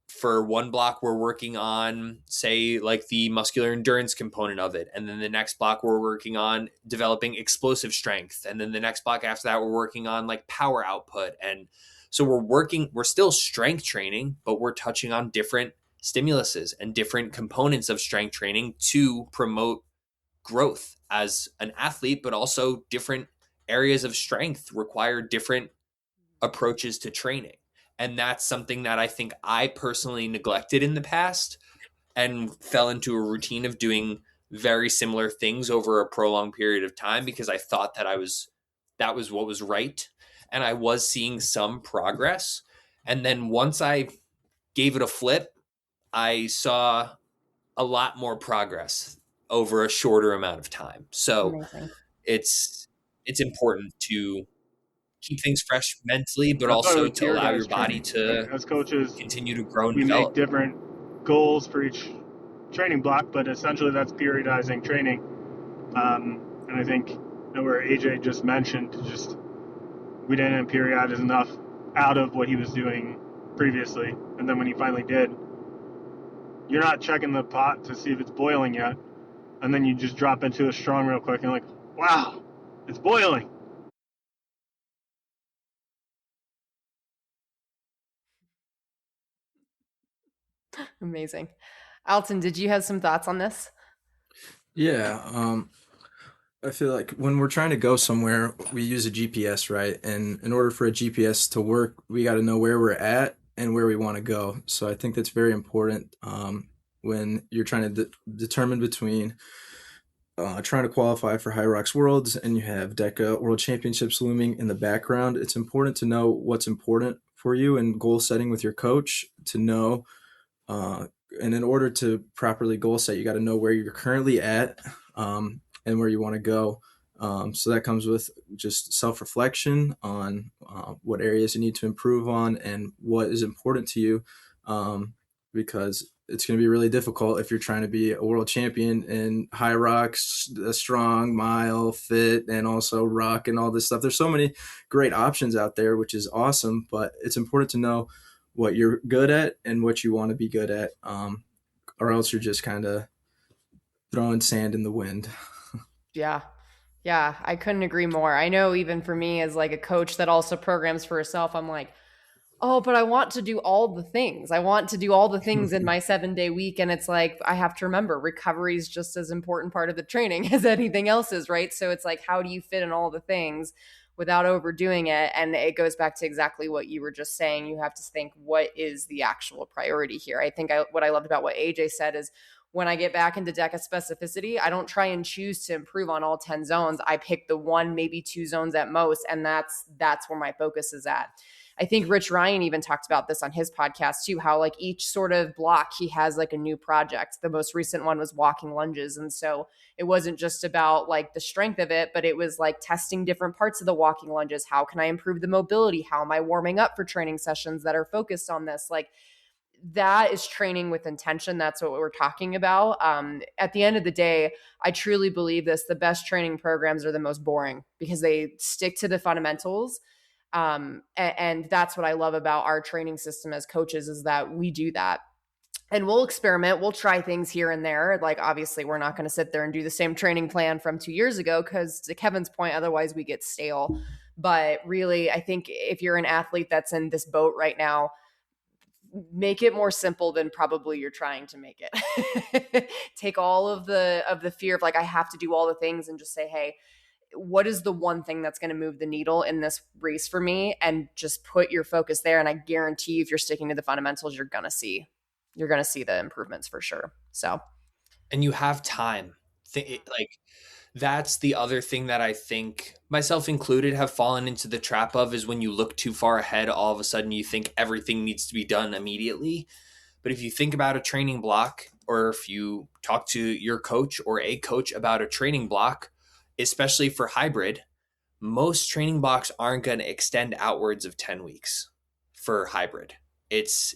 for one block we're working on, say, like the muscular endurance component of it, and then the next block we're working on developing explosive strength, and then the next block after that we're working on like power output. And so we're still strength training, but we're touching on different stimuluses and different components of strength training to promote growth as an athlete, but also different areas of strength require different approaches to training. And that's something that I think I personally neglected in the past and fell into a routine of doing very similar things over a prolonged period of time because I thought that that was what was right. And I was seeing some progress. And then once I gave it a flip, I saw a lot more progress over a shorter amount of time. So Amazing. it's important to keep things fresh mentally, but That's why also we to allow your periodize body training. to As coaches, continue to grow and we make develop. different goals for each training block, but essentially that's periodizing training. And I think where AJ just mentioned, just we didn't periodize enough out of what he was doing previously. And then when he finally did, you're not checking the pot to see if it's boiling yet. And then you just drop into a strong real quick and like, wow, it's boiling. Amazing. Alton, did you have some thoughts on this? Yeah, I feel like when we're trying to go somewhere, we use a GPS, right? And in order for a GPS to work, we got to know where we're at and where we want to go. So I think that's very important when you're trying to determine between trying to qualify for HYROX Worlds and you have DEKA World Championships looming in the background. It's important to know what's important for you and goal setting with your coach to know. And in order to properly goal set, you got to know where you're currently at and where you want to go. So that comes with just self-reflection on what areas you need to improve on and what is important to you, because it's going to be really difficult if you're trying to be a world champion in HYROX, a strong, mile, fit, and also ruck and all this stuff. There's so many great options out there, which is awesome, but it's important to know what you're good at and what you want to be good at, or else you're just kind of throwing sand in the wind. Yeah. Yeah, I couldn't agree more. I know even for me as like a coach that also programs for herself, I'm like, oh, but I want to do all the things. I want to do all the things in my 7-day week. And it's like, I have to remember recovery is just as important part of the training as anything else is, right? So it's like, how do you fit in all the things without overdoing it? And it goes back to exactly what you were just saying. You have to think, what is the actual priority here? I think what I loved about what AJ said is when I get back into DEKA specificity, I don't try and choose to improve on all 10 zones. I pick the one, maybe 2 zones at most. And that's where my focus is at. I think Rich Ryan even talked about this on his podcast too, how like each sort of block he has like a new project. The most recent one was walking lunges. And so it wasn't just about like the strength of it, but it was like testing different parts of the walking lunges. How can I improve the mobility? How am I warming up for training sessions that are focused on this? Like, that is training with intention. That's what we're talking about. At the end of the day, I truly believe this. The best training programs are the most boring because they stick to the fundamentals. And that's what I love about our training system as coaches, is that we do that. And we'll experiment. We'll try things here and there. Like, obviously, we're not going to sit there and do the same training plan from 2 years ago, because to Kevin's point, otherwise we get stale. But really, I think if you're an athlete that's in this boat right now, make it more simple than probably you're trying to make it. Take all of the fear of like, I have to do all the things, and just say, hey, what is the one thing that's going to move the needle in this race for me? And just put your focus there. And I guarantee if you're sticking to the fundamentals, you're going to see the improvements for sure. So, and you have time. Like, that's the other thing that I think, myself included, have fallen into the trap of, is when you look too far ahead, all of a sudden you think everything needs to be done immediately. But if you think about a training block, or if you talk to your coach or a coach about a training block, especially for hybrid, most training blocks aren't going to extend outwards of 10 weeks for hybrid. It's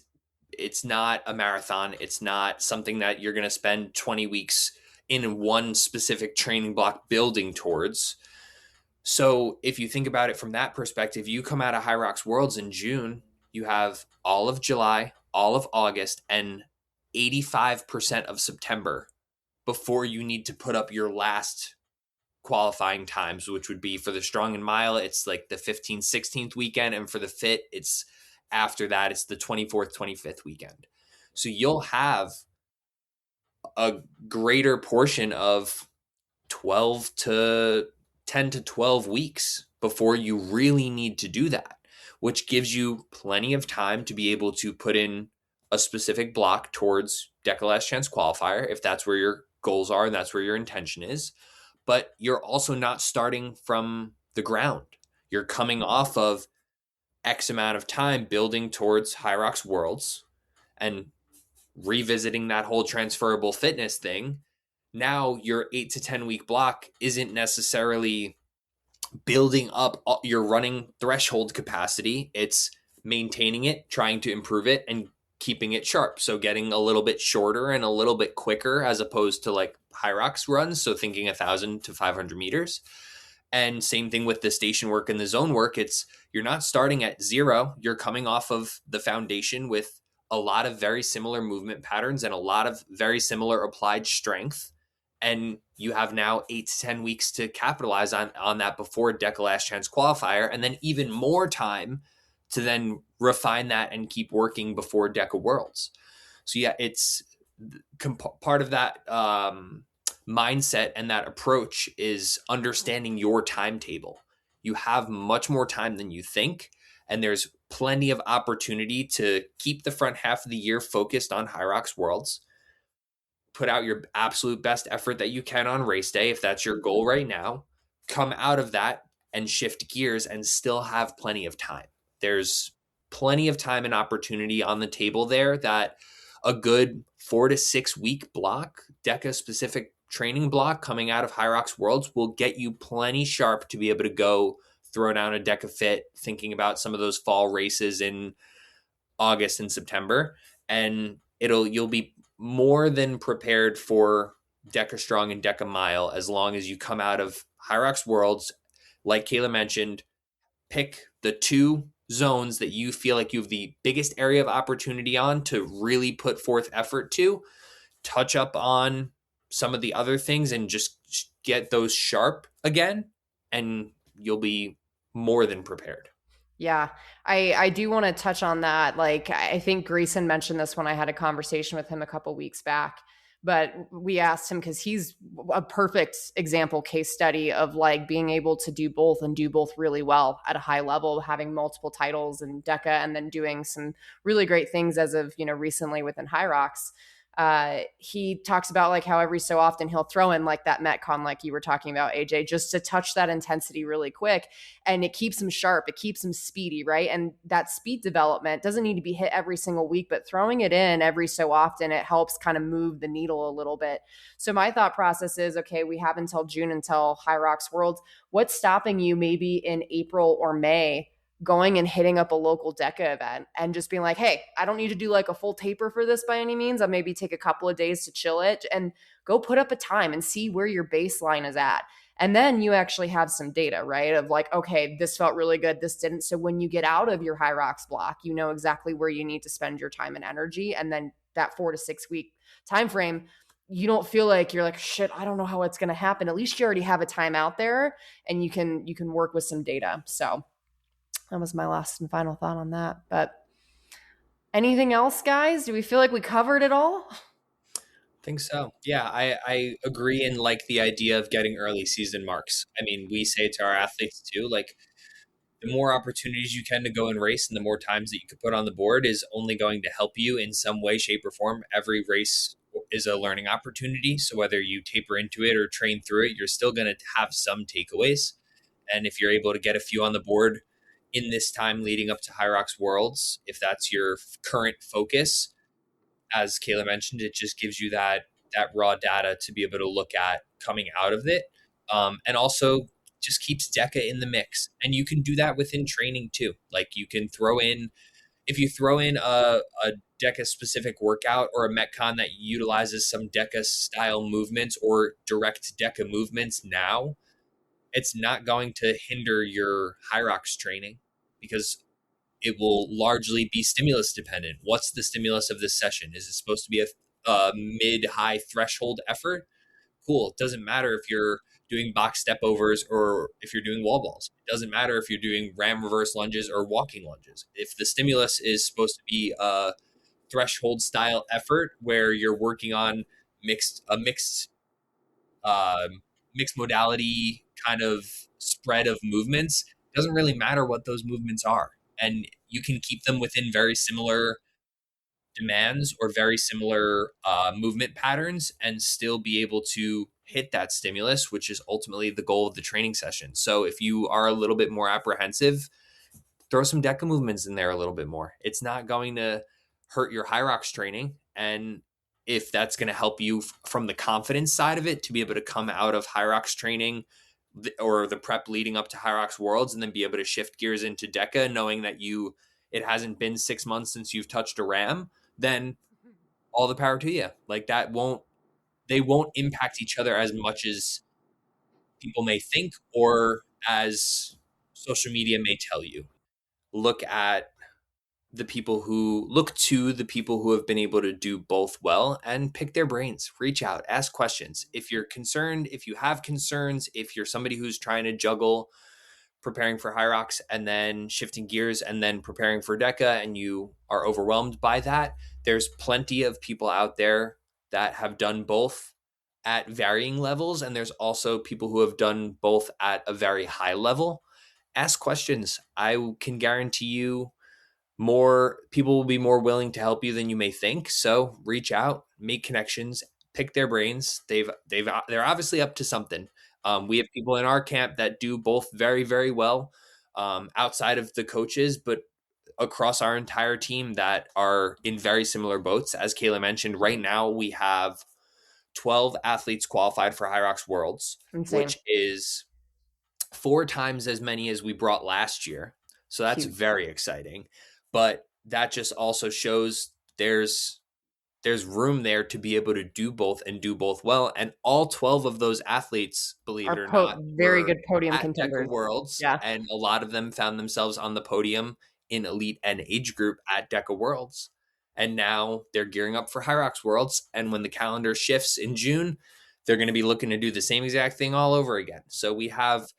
not a marathon. It's not something that you're going to spend 20 weeks in one specific training block building towards. So if you think about it from that perspective, you come out of HYROX Worlds in June, you have all of July, all of August, and 85% of September before you need to put up your last qualifying times, which would be for the strong and mile, it's like the 15th, 16th weekend. And for the fit, it's after that, it's the 24th, 25th weekend. So you'll have a greater portion of 10 to 12 weeks before you really need to do that, which gives you plenty of time to be able to put in a specific block towards DEKA Last Chance qualifier, if that's where your goals are and that's where your intention is. But you're also not starting from the ground. You're coming off of X amount of time building towards HYROX Worlds and revisiting that whole transferable fitness thing. Now your 8 to 10 week block isn't necessarily building up your running threshold capacity. It's maintaining it, trying to improve it, and keeping it sharp. So getting a little bit shorter and a little bit quicker, as opposed to like HYROX runs. So thinking 1,000 to 500 meters. And same thing with the station work and the zone work. You're not starting at zero. You're coming off of the foundation with a lot of very similar movement patterns and a lot of very similar applied strength. And you have now 8 to 10 weeks to capitalize on that before DEKA Last Chance qualifier, and then even more time to then refine that and keep working before DEKA Worlds. So yeah, it's part of that mindset, and that approach is understanding your timetable. You have much more time than you think, and there's plenty of opportunity to keep the front half of the year focused on HYROX Worlds. Put out your absolute best effort that you can on race day, if that's your goal right now. Come out of that and shift gears and still have plenty of time. There's plenty of time and opportunity on the table there, that a good 4 to 6 week block, DEKA specific training block coming out of HYROX Worlds, will get you plenty sharp to be able to go throw down a DEKA fit, thinking about some of those fall races in August and September. And you'll be more than prepared for DEKA Strong and DEKA Mile, as long as you come out of HYROX Worlds, like Kayla mentioned, pick the 2 zones that you feel like you have the biggest area of opportunity on to really put forth effort to, touch up on some of the other things and just get those sharp again, and you'll be more than prepared. Yeah, I do want to touch on that. Like, I think Grayson mentioned this when I had a conversation with him a couple weeks back, but we asked him, because he's a perfect example case study of like being able to do both, and do both really well at a high level, having multiple titles in DEKA and then doing some really great things as of, recently within HYROX. He talks about like how every so often he'll throw in like that Metcon, like you were talking about, AJ, just to touch that intensity really quick. And it keeps him sharp. It keeps him speedy, right? And that speed development doesn't need to be hit every single week, but throwing it in every so often, it helps kind of move the needle a little bit. So my thought process is, okay, we have until June until HYROX Worlds. What's stopping you maybe in April or May going and hitting up a local DEKA event and just being like, hey, I don't need to do like a full taper for this by any means. I'll maybe take a couple of days to chill it and go put up a time and see where your baseline is at. And then you actually have some data, right? Of like, okay, this felt really good, this didn't. So when you get out of your HYROX block, you know exactly where you need to spend your time and energy. And then that 4 to 6 week time frame, you don't feel like you're like, shit, I don't know how it's going to happen. At least you already have a time out there and you can work with some data. So that was my last and final thought on that. But anything else, guys? Do we feel like we covered it all? I think so. Yeah, I agree and like the idea of getting early season marks. I mean, we say to our athletes too, like the more opportunities you can to go and race and the more times that you could put on the board is only going to help you in some way, shape, or form. Every race is a learning opportunity. So whether you taper into it or train through it, you're still going to have some takeaways. And if you're able to get a few on the board in this time leading up to HYROX Worlds, if that's your current focus, as Kayla mentioned, it just gives you that raw data to be able to look at coming out of it. And also just keeps DEKA in the mix. And you can do that within training too. Like you can throw in, if you throw in a DEKA specific workout or a Metcon that utilizes some DEKA style movements or direct DEKA movements now, it's not going to hinder your HYROX training because it will largely be stimulus dependent. What's the stimulus of this session? Is it supposed to be a mid-high threshold effort? Cool. It doesn't matter if you're doing box step overs or if you're doing wall balls. It doesn't matter if you're doing ram reverse lunges or walking lunges. If the stimulus is supposed to be a threshold style effort where you're working on mixed modality kind of spread of movements, it doesn't really matter what those movements are. And you can keep them within very similar demands or very similar movement patterns and still be able to hit that stimulus, which is ultimately the goal of the training session. So if you are a little bit more apprehensive, throw some DEKA movements in there a little bit more. It's not going to hurt your HYROX training. And if that's going to help you from the confidence side of it to be able to come out of HYROX training or the prep leading up to HYROX Worlds and then be able to shift gears into DEKA, knowing that it hasn't been 6 months since you've touched a RAM, then all the power to you. Like they won't impact each other as much as people may think or as social media may tell you. Look to the people who have been able to do both well and pick their brains, reach out, ask questions. If you're concerned, if you have concerns, if you're somebody who's trying to juggle preparing for HYROX and then shifting gears and then preparing for DEKA and you are overwhelmed by that, there's plenty of people out there that have done both at varying levels. And there's also people who have done both at a very high level. Ask questions. I can guarantee you more people will be more willing to help you than you may think. So reach out, make connections, pick their brains. They're obviously up to something. We have people in our camp that do both very, very well outside of the coaches, but across our entire team that are in very similar boats. As Kayla mentioned, right now we have 12 athletes qualified for HYROX Worlds, Insane. which is 4 times as many as we brought last year. So that's Huge. very exciting. But that just also shows there's room there to be able to do both and do both well. And all 12 of those athletes, believe it or not, very good podium at contenders. DEKA Worlds. Yeah. And a lot of them found themselves on the podium in elite and age group at DEKA Worlds. And now they're gearing up for HYROX Worlds. And when the calendar shifts in June, they're going to be looking to do the same exact thing all over again. So we have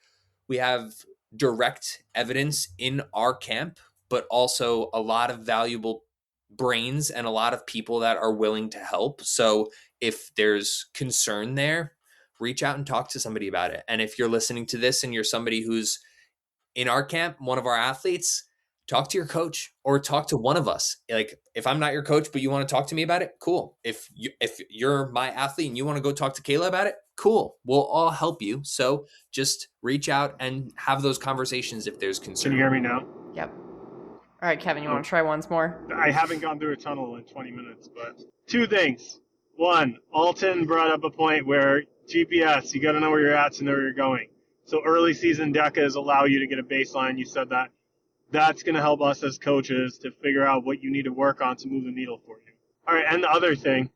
direct evidence in our camp, but also a lot of valuable brains and a lot of people that are willing to help. So if there's concern there, reach out and talk to somebody about it. And if you're listening to this and you're somebody who's in our camp, one of our athletes, talk to your coach or talk to one of us. Like if I'm not your coach, but you want to talk to me about it, cool. If you're my athlete and you want to go talk to Kayla about it, cool. We'll all help you. So just reach out and have those conversations if there's concern. Can you hear me now? Yep. All right, Kevin, you want to try once more? I haven't gone through a tunnel in 20 minutes, but 2 things. One, Alton brought up a point where GPS, you got to know where you're at to know where you're going. So early season DEKAs allow you to get a baseline. You said that. That's going to help us as coaches to figure out what you need to work on to move the needle for you. All right, and the other thing,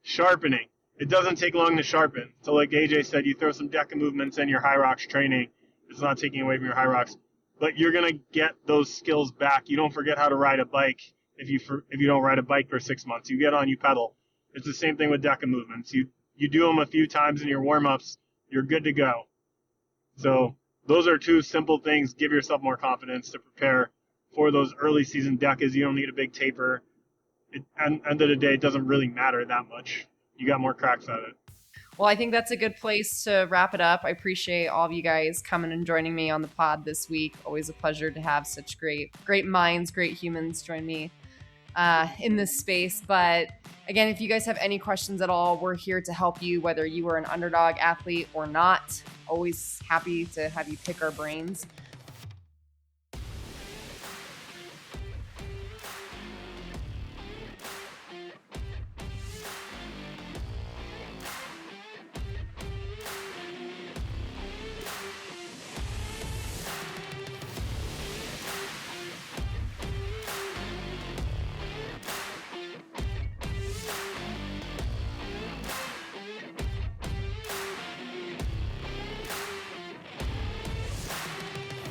sharpening. It doesn't take long to sharpen. So like AJ said, you throw some DEKA movements in your HYROX training. It's not taking away from your HYROX, but you're going to get those skills back. You don't forget how to ride a bike if you don't ride a bike for 6 months. You get on, you pedal. It's the same thing with DEKA movements. You do them a few times in your warm-ups, you're good to go. So those are 2 simple things. Give yourself more confidence to prepare for those early season DEKAs. You don't need a big taper. At the end of the day, it doesn't really matter that much. You got more cracks at it. Well, I think that's a good place to wrap it up. I appreciate all of you guys coming and joining me on the pod this week. Always a pleasure to have such great minds, great humans join me in this space. But again, if you guys have any questions at all, we're here to help you, whether you are an Underdog athlete or not. Always happy to have you pick our brains.